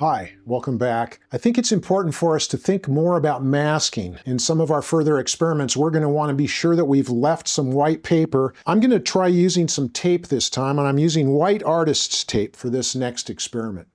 Hi, welcome back. I think it's important for us to think more about masking. In some of our further experiments, we're going to want to be sure that we've left some white paper. I'm going to try using some tape this time, and I'm using white artist's tape for this next experiment.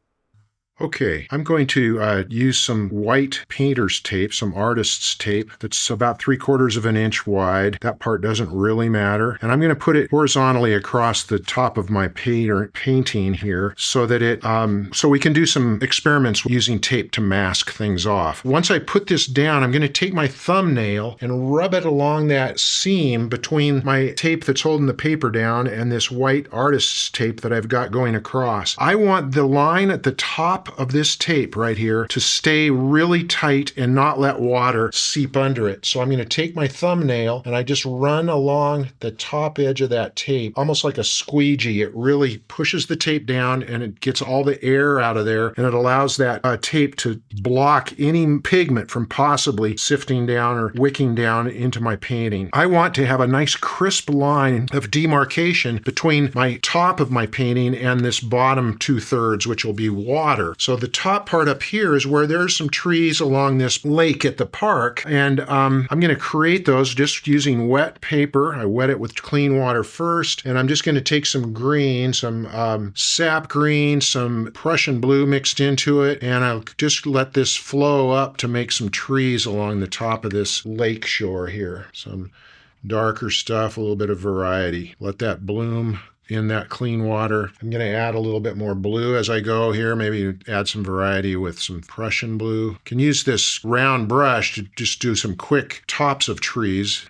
Okay, I'm going to use some white painter's tape, some artist's tape that's about 3/4 of an inch wide. That part doesn't really matter. And I'm going to put it horizontally across the top of my painting here so that so we can do some experiments using tape to mask things off. Once I put this down, I'm going to take my thumbnail and rub it along that seam between my tape that's holding the paper down and this white artist's tape that I've got going across. I want the line at the top of this tape right here to stay really tight and not let water seep under it. So I'm going to take my thumbnail and I just run along the top edge of that tape, almost like a squeegee. It really pushes the tape down and it gets all the air out of there, and it allows that tape to block any pigment from possibly sifting down or wicking down into my painting. I want to have a nice crisp line of demarcation between my top of my painting and this bottom 2/3, which will be water. So the top part up here is where there's some trees along this lake at the park, and I'm going to create those just using wet paper. I wet it with clean water first, and I'm just going to take some green, some sap green, some Prussian blue mixed into it, and I'll just let this flow up to make some trees along the top of this lake shore here. Some darker stuff, a little bit of variety. Let that bloom in that clean water. I'm going to add a little bit more blue as I go here, maybe add some variety with some Prussian blue. Can use this round brush to just do some quick tops of trees.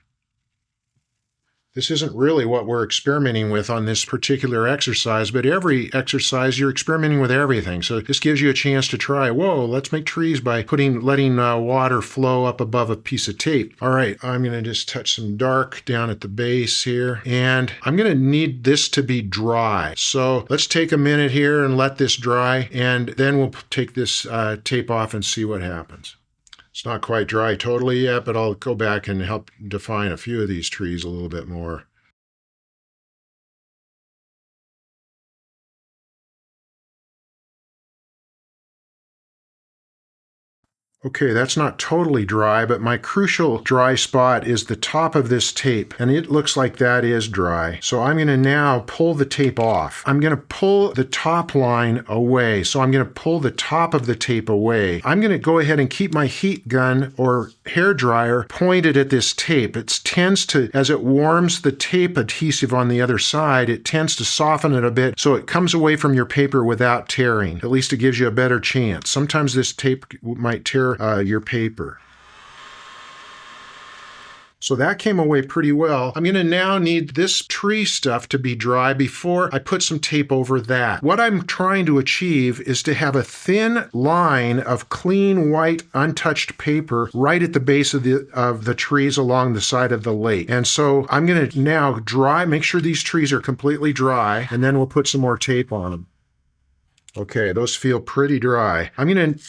This isn't really what we're experimenting with on this particular exercise, but every exercise you're experimenting with everything. So this gives you a chance to try, whoa, let's make trees by letting water flow up above a piece of tape. All right, I'm going to just touch some dark down at the base here, and I'm going to need this to be dry. So let's take a minute here and let this dry, and then we'll take this tape off and see what happens. It's not quite dry totally yet, but I'll go back and help define a few of these trees a little bit more. Okay, that's not totally dry, but my crucial dry spot is the top of this tape, and it looks like that is dry. So I'm going to now pull the tape off. I'm going to pull the top line away. So I'm going to pull the top of the tape away. I'm going to go ahead and keep my heat gun or hair dryer pointed at this tape. It tends to, as it warms the tape adhesive on the other side, it tends to soften it a bit so it comes away from your paper without tearing. At least it gives you a better chance. Sometimes this tape might tear your paper. So that came away pretty well. I'm going to now need this tree stuff to be dry before I put some tape over that. What I'm trying to achieve is to have a thin line of clean white untouched paper right at the base of the trees along the side of the lake. And so I'm going to now make sure these trees are completely dry, and then we'll put some more tape on them. Okay, those feel pretty dry. I'm going to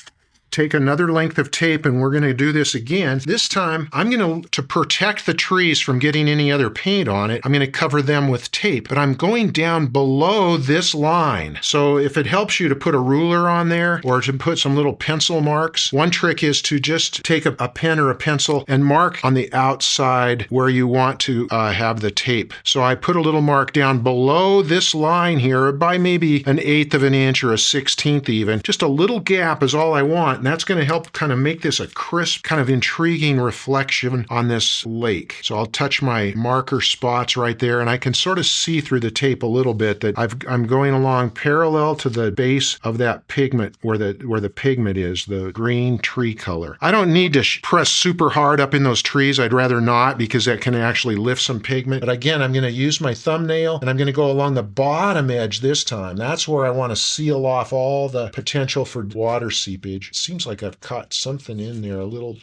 take another length of tape, and we're going to do this again. This time, I'm going to protect the trees from getting any other paint on it, I'm going to cover them with tape, but I'm going down below this line. So if it helps you to put a ruler on there or to put some little pencil marks, one trick is to just take a pen or a pencil and mark on the outside where you want to have the tape. So I put a little mark down below this line here by maybe 1/8 of an inch or 1/16 even. Just a little gap is all I want. And that's going to help kind of make this a crisp, kind of intriguing reflection on this lake. So I'll touch my marker spots right there, and I can sort of see through the tape a little bit that I'm going along parallel to the base of that pigment where the pigment is, the green tree color. I don't need to press super hard up in those trees. I'd rather not, because that can actually lift some pigment. But again, I'm going to use my thumbnail, and I'm going to go along the bottom edge this time. That's where I want to seal off all the potential for water seepage. Seems like I've caught something in there, a little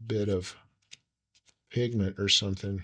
bit of pigment or something.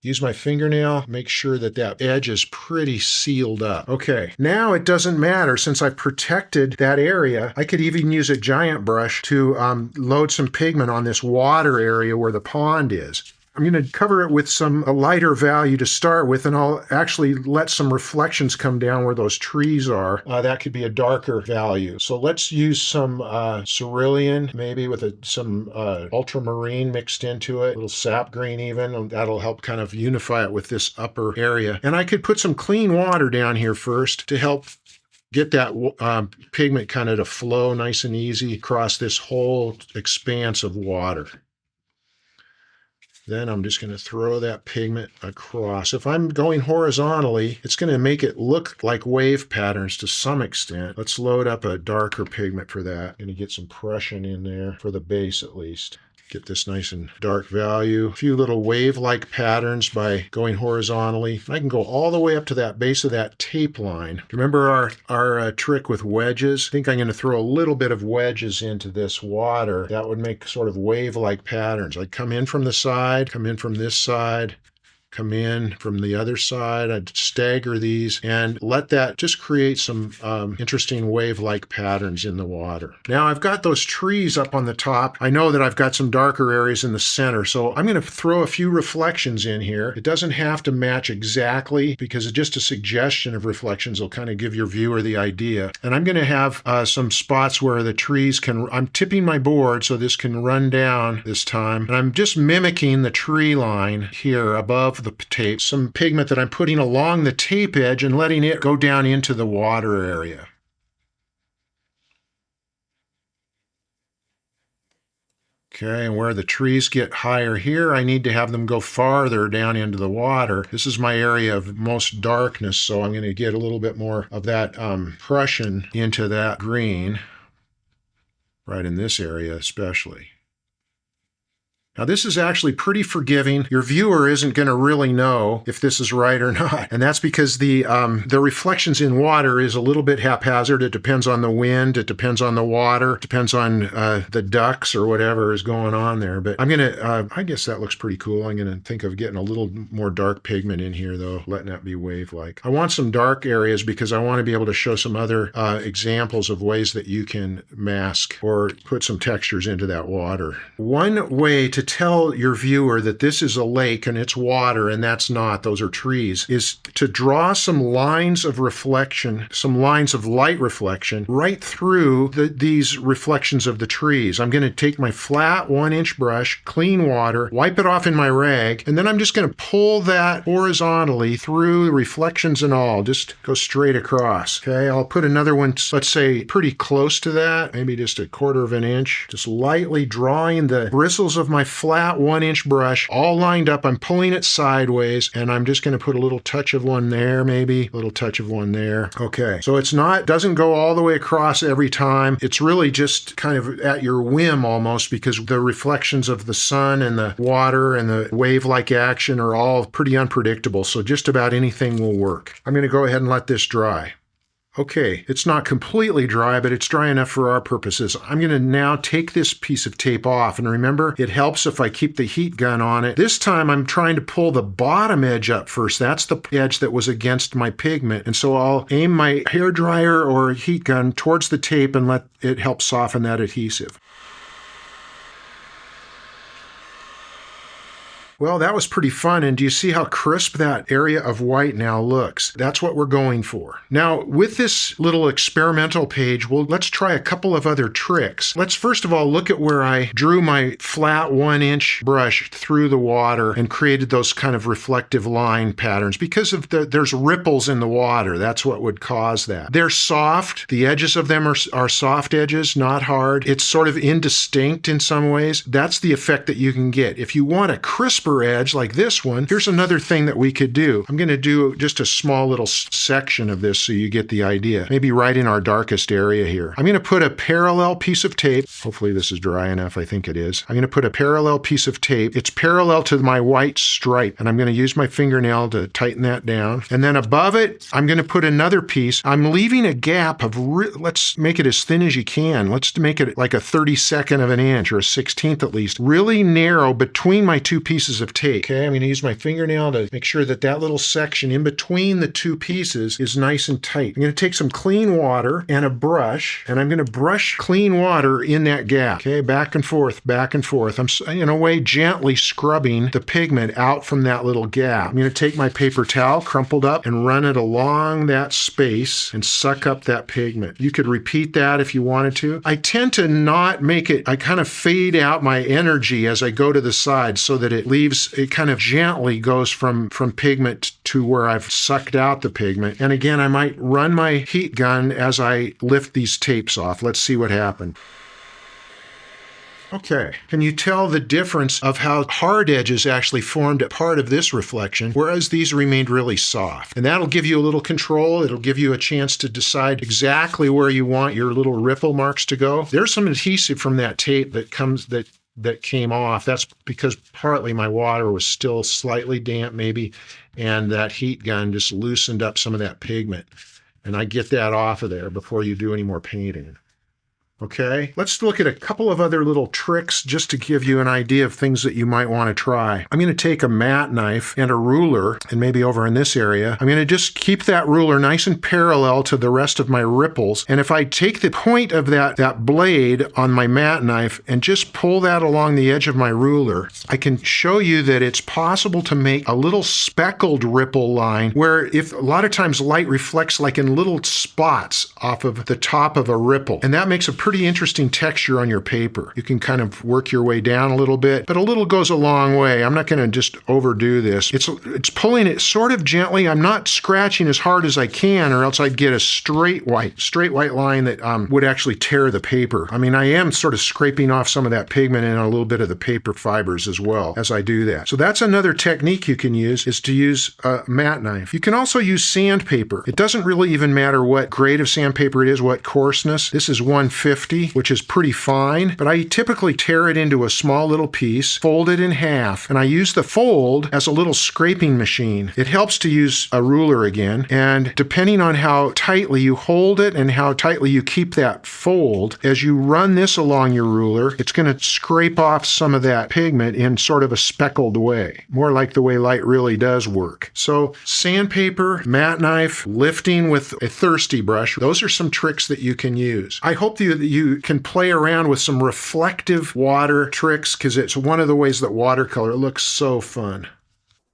Use my fingernail, make sure that edge is pretty sealed up. Okay, now it doesn't matter since I've protected that area. I could even use a giant brush to load some pigment on this water area where the pond is. I'm going to cover it with a lighter value to start with, and I'll actually let some reflections come down where those trees are. That could be a darker value. So let's use some cerulean, maybe with some ultramarine mixed into it, a little sap green even, and that'll help kind of unify it with this upper area. And I could put some clean water down here first to help get that pigment kind of to flow nice and easy across this whole expanse of water. Then I'm just going to throw that pigment across. If I'm going horizontally, it's going to make it look like wave patterns to some extent. Let's load up a darker pigment for that. Going to get some pressure in there for the base at least. Get this nice and dark value. A few little wave-like patterns by going horizontally. I can go all the way up to that base of that tape line. Remember our trick with wedges? I think I'm going to throw a little bit of wedges into this water. That would make sort of wave-like patterns. I'd come in from the side, come in from this side, come in from the other side. I'd stagger these and let that just create some interesting wave-like patterns in the water. Now I've got those trees up on the top. I know that I've got some darker areas in the center, so I'm going to throw a few reflections in here. It doesn't have to match exactly because it's just a suggestion of reflections will kind of give your viewer the idea. And I'm going to have some spots where the trees I'm tipping my board so this can run down this time. And I'm just mimicking the tree line here above the tape, some pigment that I'm putting along the tape edge and letting it go down into the water area. Okay, and where the trees get higher here, I need to have them go farther down into the water. This is my area of most darkness, so I'm going to get a little bit more of that Prussian into that green, right in this area especially. Now this is actually pretty forgiving. Your viewer isn't going to really know if this is right or not. And that's because the reflections in water is a little bit haphazard. It depends on the wind. It depends on the water. It depends on the ducks or whatever is going on there. But I'm going to, I guess that looks pretty cool. I'm going to think of getting a little more dark pigment in here though, letting that be wave-like. I want some dark areas because I want to be able to show some other examples of ways that you can mask or put some textures into that water. One way to tell your viewer that this is a lake and it's water and that's not, those are trees, is to draw some lines of reflection, some lines of light reflection right through these reflections of the trees. I'm going to take my flat 1-inch brush, clean water, wipe it off in my rag, and then I'm just going to pull that horizontally through reflections and all, just go straight across. Okay, I'll put another one, let's say pretty close to that, maybe just 1/4 of an inch, just lightly drawing the bristles of my flat 1-inch brush all lined up. I'm pulling it sideways and I'm just going to put a little touch of one there, maybe a little touch of one there. Okay, so doesn't go all the way across every time. It's really just kind of at your whim almost, because the reflections of the sun and the water and the wave-like action are all pretty unpredictable. So just about anything will work. I'm going to go ahead and let this dry. Okay, it's not completely dry, but it's dry enough for our purposes. I'm going to now take this piece of tape off, and remember, it helps if I keep the heat gun on it. This time I'm trying to pull the bottom edge up first. That's the edge that was against my pigment, and so I'll aim my hairdryer or heat gun towards the tape and let it help soften that adhesive. Well, that was pretty fun, and do you see how crisp that area of white now looks? That's what we're going for. Now, with this little experimental page, let's try a couple of other tricks. Let's first of all look at where I drew my flat 1-inch brush through the water and created those kind of reflective line patterns because of there's ripples in the water. That's what would cause that. They're soft. The edges of them are soft edges, not hard. It's sort of indistinct in some ways. That's the effect that you can get. If you want a crisper edge like this one, here's another thing that we could do. I'm going to do just a small little section of this so you get the idea. Maybe right in our darkest area here. I'm going to put a parallel piece of tape. Hopefully this is dry enough. I think it is. I'm going to put a parallel piece of tape. It's parallel to my white stripe, and I'm going to use my fingernail to tighten that down. And then above it, I'm going to put another piece. I'm leaving a gap of, let's make it as thin as you can. Let's make it like a 32nd of an inch or a 16th at least. Really narrow between my two pieces pieces of tape. Okay, I'm going to use my fingernail to make sure that that little section in between the two pieces is nice and tight. I'm going to take some clean water and a brush, and I'm going to brush clean water in that gap. Okay, back and forth, back and forth. I'm, in a way, gently scrubbing the pigment out from that little gap. I'm going to take my paper towel, crumpled up, and run it along that space and suck up that pigment. You could repeat that if you wanted to. I tend to not make it, I kind of fade out my energy as I go to the side so that it kind of gently goes from pigment to where I've sucked out the pigment. And again, I might run my heat gun as I lift these tapes off. Let's see what happened. Okay, can you tell the difference of how hard edges actually formed a part of this reflection, whereas these remained really soft? And that'll give you a little control. It'll give you a chance to decide exactly where you want your little ripple marks to go. There's some adhesive from that tape that came off. That's because partly my water was still slightly damp maybe, and that heat gun just loosened up some of that pigment. And I get that off of there before you do any more painting. Okay, let's look at a couple of other little tricks just to give you an idea of things that you might want to try. I'm going to take a mat knife and a ruler, and maybe over in this area, I'm going to just keep that ruler nice and parallel to the rest of my ripples. And if I take the point of that blade on my mat knife and just pull that along the edge of my ruler, I can show you that it's possible to make a little speckled ripple line where if a lot of times light reflects like in little spots off of the top of a ripple. And that makes a pretty interesting texture on your paper. You can kind of work your way down a little bit, but a little goes a long way. I'm not going to just overdo this. It's pulling it sort of gently. I'm not scratching as hard as I can, or else I'd get a straight white line that would actually tear the paper. I mean, I am sort of scraping off some of that pigment and a little bit of the paper fibers as well as I do that. So that's another technique you can use, is to use a mat knife. You can also use sandpaper. It doesn't really even matter what grade of sandpaper it is, what coarseness. This is 150, which is pretty fine, but I typically tear it into a small little piece, fold it in half, and I use the fold as a little scraping machine. It helps to use a ruler again, and depending on how tightly you hold it and how tightly you keep that fold, as you run this along your ruler, it's going to scrape off some of that pigment in sort of a speckled way, more like the way light really does work. So sandpaper, mat knife, lifting with a thirsty brush, those are some tricks that you can use. I hope that you can play around with some reflective water tricks, because it's one of the ways that watercolor looks so fun.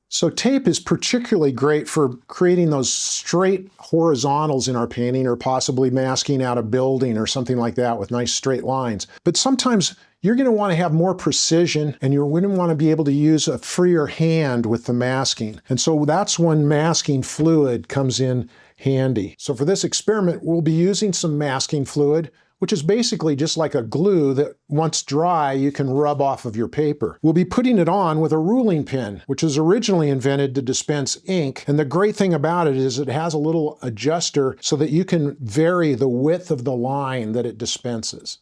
So tape is particularly great for creating those straight horizontals in our painting, or possibly masking out a building or something like that with nice straight lines. But sometimes you're going to want to have more precision, and you're going to want to be able to use a freer hand with the masking. And so that's when masking fluid comes in handy. So for this experiment, we'll be using some masking fluid, which is basically just like a glue that once dry, you can rub off of your paper. We'll be putting it on with a ruling pen, which was originally invented to dispense ink. And the great thing about it is it has a little adjuster so that you can vary the width of the line that it dispenses.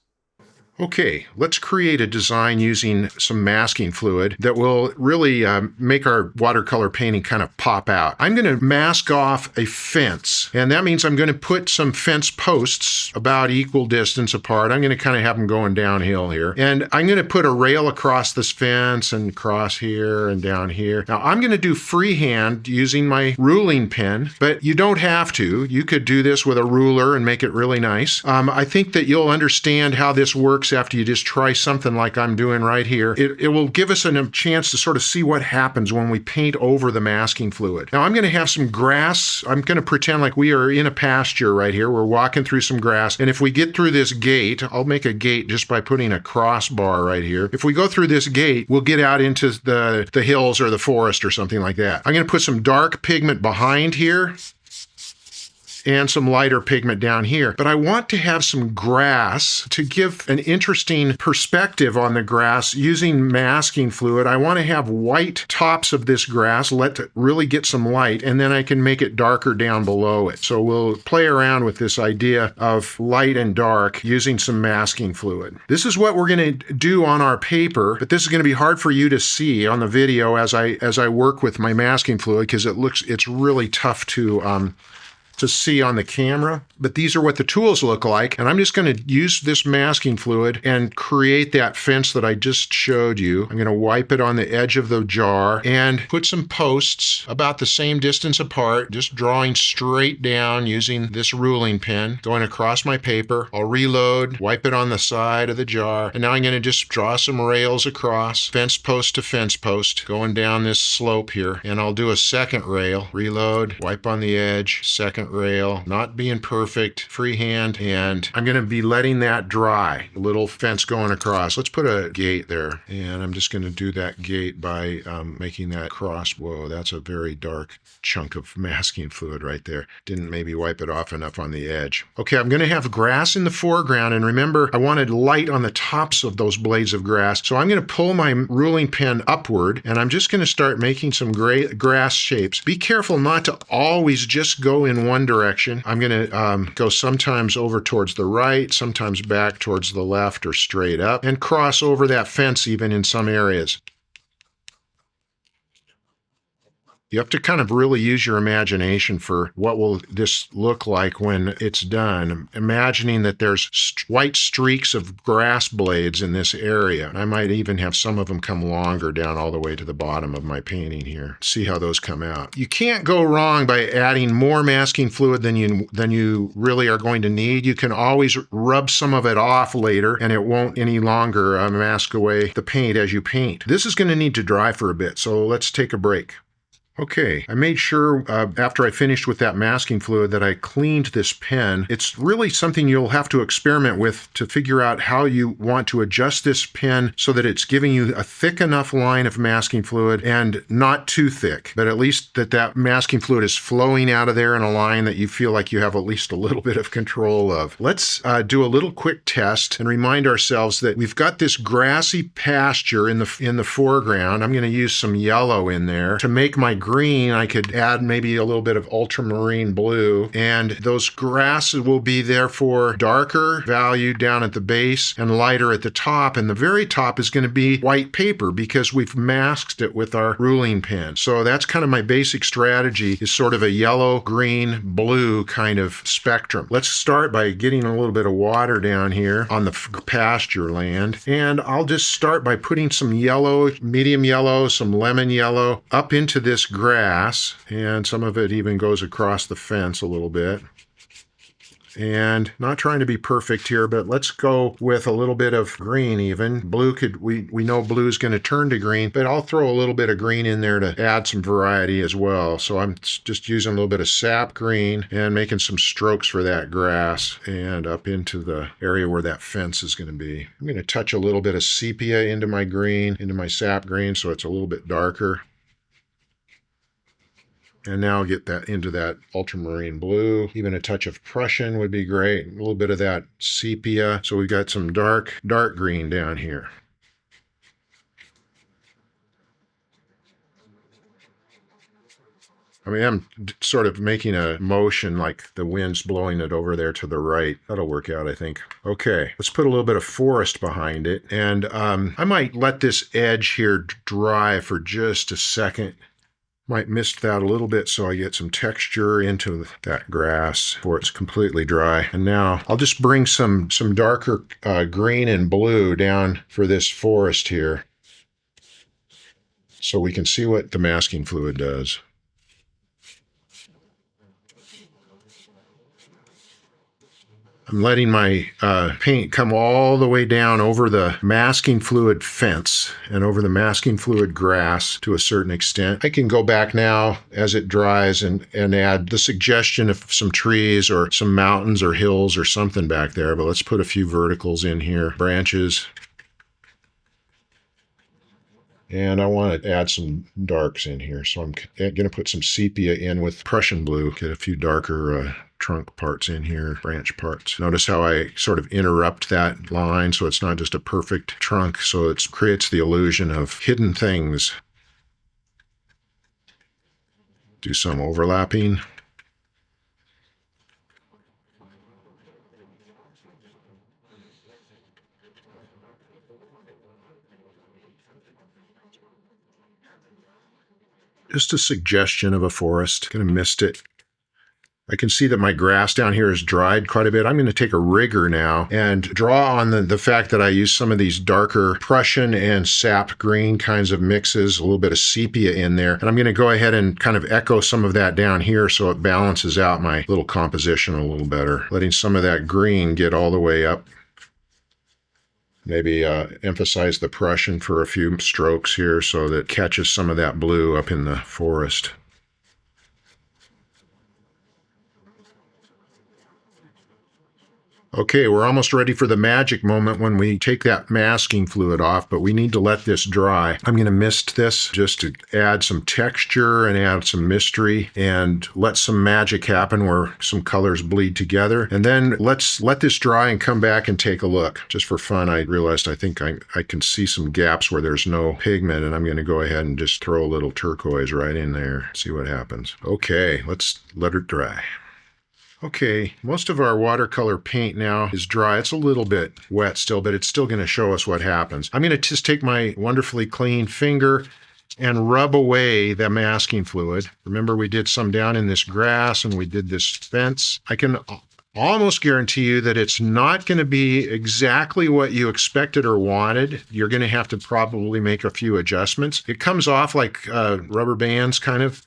Okay, let's create a design using some masking fluid that will really make our watercolor painting kind of pop out. I'm going to mask off a fence, and that means I'm going to put some fence posts about equal distance apart. I'm going to kind of have them going downhill here. And I'm going to put a rail across this fence and across here and down here. Now, I'm going to do freehand using my ruling pen, but you don't have to. You could do this with a ruler and make it really nice. I think that you'll understand how this works after you just try something like I'm doing right here. It will give us a chance to sort of see what happens when we paint over the masking fluid. Now I'm going to have some grass. I'm going to pretend like we are in a pasture right here. We're walking through some grass. And if we get through this gate, I'll make a gate just by putting a crossbar right here. If we go through this gate, we'll get out into the hills or the forest or something like that. I'm going to put some dark pigment behind here and some lighter pigment down here. But I want to have some grass to give an interesting perspective on the grass using masking fluid. I want to have white tops of this grass, let it really get some light, and then I can make it darker down below it. So we'll play around with this idea of light and dark using some masking fluid. This is what we're going to do on our paper, but this is going to be hard for you to see on the video as I work with my masking fluid, because it's really tough to see on the camera. but these are what the tools look like. And I'm just going to use this masking fluid and create that fence that I just showed you. I'm going to wipe it on the edge of the jar and put some posts about the same distance apart, just drawing straight down using this ruling pen, going across my paper. I'll reload, wipe it on the side of the jar, and now I'm going to just draw some rails across, fence post to fence post, going down this slope here. And I'll do a second rail, reload, wipe on the edge, second rail, not being perfect, freehand, and I'm going to be letting that dry. A little fence going across. Let's put a gate there, and I'm just going to do that gate by making that cross. Whoa, that's a very dark chunk of masking fluid right there. Didn't maybe wipe it off enough on the edge. Okay, I'm going to have grass in the foreground, and remember, I wanted light on the tops of those blades of grass, so I'm going to pull my ruling pen upward, and I'm just going to start making some grass shapes. Be careful not to always just go in one direction. I'm going to go sometimes over towards the right, sometimes back towards the left or straight up, and cross over that fence even in some areas. You have to kind of really use your imagination for what will this look like when it's done. Imagining that there's white streaks of grass blades in this area. I might even have some of them come longer down all the way to the bottom of my painting here. See how those come out. You can't go wrong by adding more masking fluid than you really are going to need. You can always rub some of it off later and it won't any longer mask away the paint as you paint. This is going to need to dry for a bit, so let's take a break. Okay, I made sure after I finished with that masking fluid that I cleaned this pen. It's really something you'll have to experiment with to figure out how you want to adjust this pen so that it's giving you a thick enough line of masking fluid and not too thick, but at least that masking fluid is flowing out of there in a line that you feel like you have at least a little bit of control of. Let's do a little quick test and remind ourselves that we've got this grassy pasture in the foreground. I'm going to use some yellow in there to make my green. I could add maybe a little bit of ultramarine blue, and those grasses will be therefore darker value down at the base and lighter at the top, and the very top is going to be white paper because we've masked it with our ruling pen. So that's kind of my basic strategy, is sort of a yellow, green, blue kind of spectrum. Let's start by getting a little bit of water down here on the pasture land, and I'll just start by putting some yellow, medium yellow, some lemon yellow up into this grass, and some of it even goes across the fence a little bit. And not trying to be perfect here, but let's go with a little bit of green even. Blue we know blue is going to turn to green, but I'll throw a little bit of green in there to add some variety as well. So I'm just using a little bit of sap green and making some strokes for that grass and up into the area where that fence is going to be. I'm going to touch a little bit of sepia into my green, into my sap green, so it's a little bit darker. And now get that into that ultramarine blue. Even a touch of Prussian would be great. A little bit of that sepia. So we've got some dark green down here. I mean, I'm sort of making a motion like the wind's blowing it over there to the right. That'll work out, I think. Okay, let's put a little bit of forest behind it. And I might let this edge here dry for just a second. Might mist that a little bit so I get some texture into that grass before it's completely dry. And now I'll just bring some darker green and blue down for this forest here so we can see what the masking fluid does. I'm letting my paint come all the way down over the masking fluid fence and over the masking fluid grass to a certain extent. I can go back now as it dries and add the suggestion of some trees or some mountains or hills or something back there, but let's put a few verticals in here, branches. And I want to add some darks in here, so I'm going to put some sepia in with Prussian blue, get a few darker trunk parts in here, branch parts. Notice how I sort of interrupt that line so it's not just a perfect trunk, so it creates the illusion of hidden things. Do some overlapping. Just a suggestion of a forest. Gonna mist it. I can see that my grass down here is dried quite a bit. I'm going to take a rigger now and draw on the fact that I use some of these darker Prussian and sap green kinds of mixes, a little bit of sepia in there. And I'm going to go ahead and kind of echo some of that down here so it balances out my little composition a little better. Letting some of that green get all the way up. Maybe emphasize the Prussian for a few strokes here so that it catches some of that blue up in the forest. Okay, we're almost ready for the magic moment when we take that masking fluid off, but we need to let this dry. I'm going to mist this just to add some texture and add some mystery and let some magic happen where some colors bleed together. And then let's let this dry and come back and take a look. Just for fun, I realized I think I can see some gaps where there's no pigment, and I'm going to go ahead and just throw a little turquoise right in there, see what happens. Okay, let's let it dry. Okay, most of our watercolor paint now is dry. It's a little bit wet still, but it's still going to show us what happens. I'm going to just take my wonderfully clean finger and rub away the masking fluid. Remember, we did some down in this grass and we did this fence. I can almost guarantee you that it's not going to be exactly what you expected or wanted. You're going to have to probably make a few adjustments. It comes off like rubber bands kind of.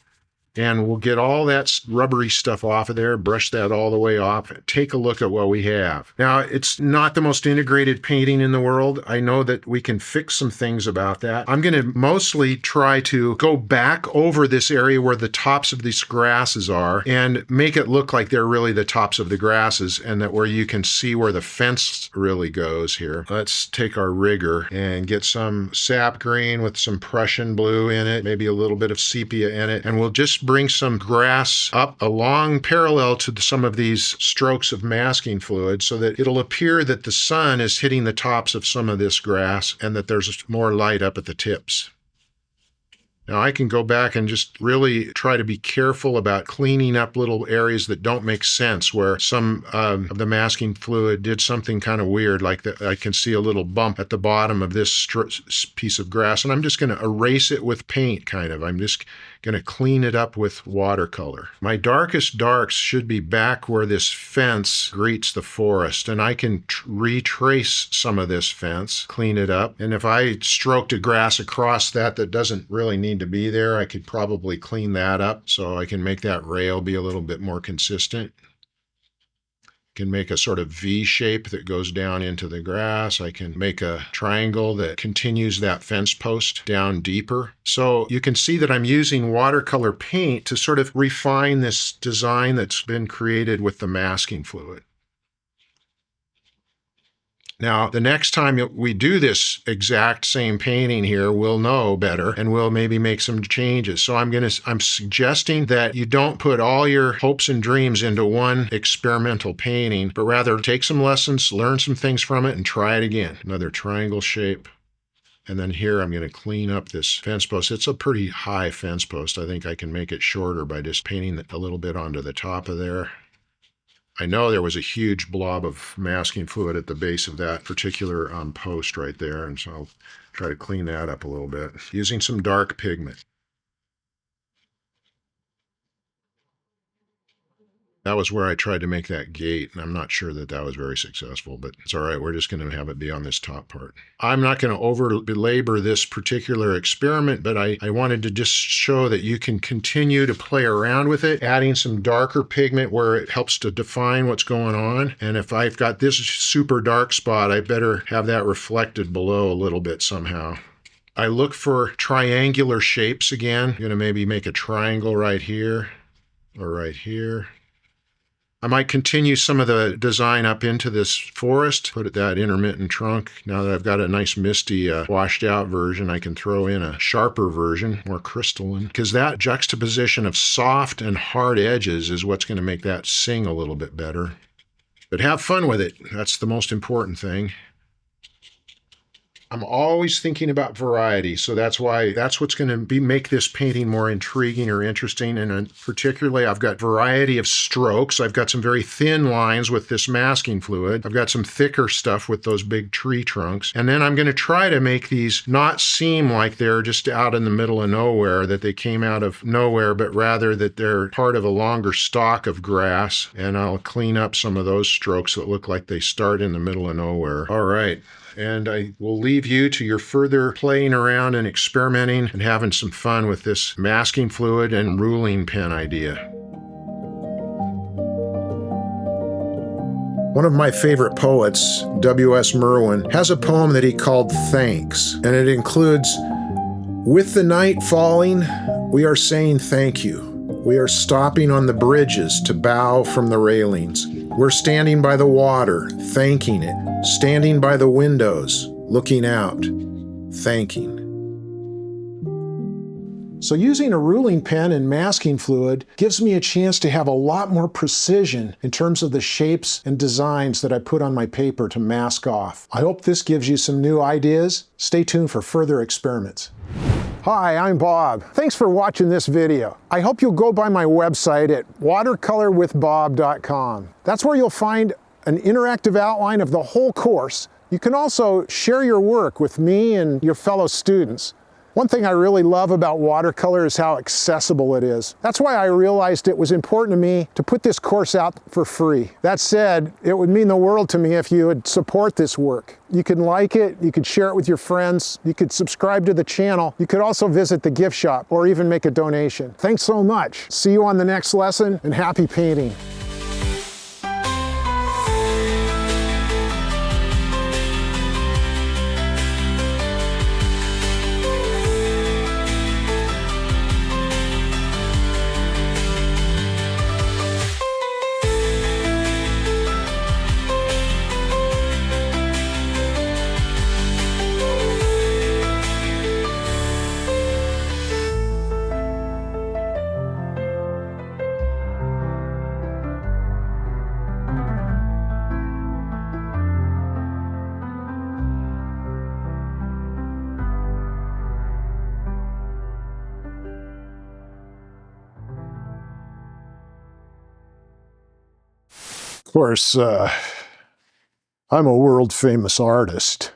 And we'll get all that rubbery stuff off of there, brush that all the way off, take a look at what we have. Now, it's not the most integrated painting in the world. I know that we can fix some things about that. I'm going to mostly try to go back over this area where the tops of these grasses are and make it look like they're really the tops of the grasses, and that where you can see where the fence really goes here. Let's take our rigger and get some sap green with some Prussian blue in it, maybe a little bit of sepia in it, and we'll just bring some grass up along parallel to some of these strokes of masking fluid so that it'll appear that the sun is hitting the tops of some of this grass and that there's more light up at the tips. Now I can go back and just really try to be careful about cleaning up little areas that don't make sense, where some of the masking fluid did something kind of weird, like that. I can see a little bump at the bottom of this piece of grass, and I'm just going to erase it with paint, kind of. I'm just going to clean it up with watercolor. My darkest darks should be back where this fence greets the forest, and I can retrace some of this fence, clean it up, and if I stroked a grass across that doesn't really need to be there, I could probably clean that up so I can make that rail be a little bit more consistent. Can make a sort of V shape that goes down into the grass. I can make a triangle that continues that fence post down deeper. So you can see that I'm using watercolor paint to sort of refine this design that's been created with the masking fluid. Now, the next time we do this exact same painting here, we'll know better and we'll maybe make some changes. So I'm suggesting that you don't put all your hopes and dreams into one experimental painting, but rather take some lessons, learn some things from it, and try it again. Another triangle shape. And then here I'm going to clean up this fence post. It's a pretty high fence post. I think I can make it shorter by just painting a little bit onto the top of there. I know there was a huge blob of masking fluid at the base of that particular post right there, and so I'll try to clean that up a little bit using some dark pigment. That was where I tried to make that gate, and I'm not sure that was very successful, but it's all right. We're just going to have it be on this top part. I'm not going to over-belabor this particular experiment, but I wanted to just show that you can continue to play around with it, adding some darker pigment where it helps to define what's going on. And if I've got this super dark spot, I better have that reflected below a little bit somehow. I look for triangular shapes again. I'm going to maybe make a triangle right here or right here. I might continue some of the design up into this forest, put that intermittent trunk. Now that I've got a nice misty washed out version, I can throw in a sharper version, more crystalline, because that juxtaposition of soft and hard edges is what's going to make that sing a little bit better. But have fun with it. That's the most important thing. I'm always thinking about variety, so that's what's going to make this painting more intriguing or interesting. And particularly, I've got variety of strokes. I've got some very thin lines with this masking fluid. I've got some thicker stuff with those big tree trunks. And then I'm going to try to make these not seem like they're just out in the middle of nowhere, that they came out of nowhere, but rather that they're part of a longer stalk of grass. And I'll clean up some of those strokes that look like they start in the middle of nowhere. All right. And I will leave you to your further playing around and experimenting and having some fun with this masking fluid and ruling pen idea. One of my favorite poets, W.S. Merwin, has a poem that he called Thanks, and it includes, "With the night falling, we are saying thank you. We are stopping on the bridges to bow from the railings. We're standing by the water, thanking it. Standing by the windows, looking out, thanking." So using a ruling pen and masking fluid gives me a chance to have a lot more precision in terms of the shapes and designs that I put on my paper to mask off. I hope this gives you some new ideas. Stay tuned for further experiments. Hi, I'm Bob. Thanks for watching this video. I hope you'll go by my website at watercolorwithbob.com. That's where you'll find an interactive outline of the whole course. You can also share your work with me and your fellow students. One thing I really love about watercolor is how accessible it is. That's why I realized it was important to me to put this course out for free. That said, it would mean the world to me if you would support this work. You can like it, you could share it with your friends, you could subscribe to the channel, you could also visit the gift shop or even make a donation. Thanks so much. See you on the next lesson, and happy painting. Of course, I'm a world famous artist.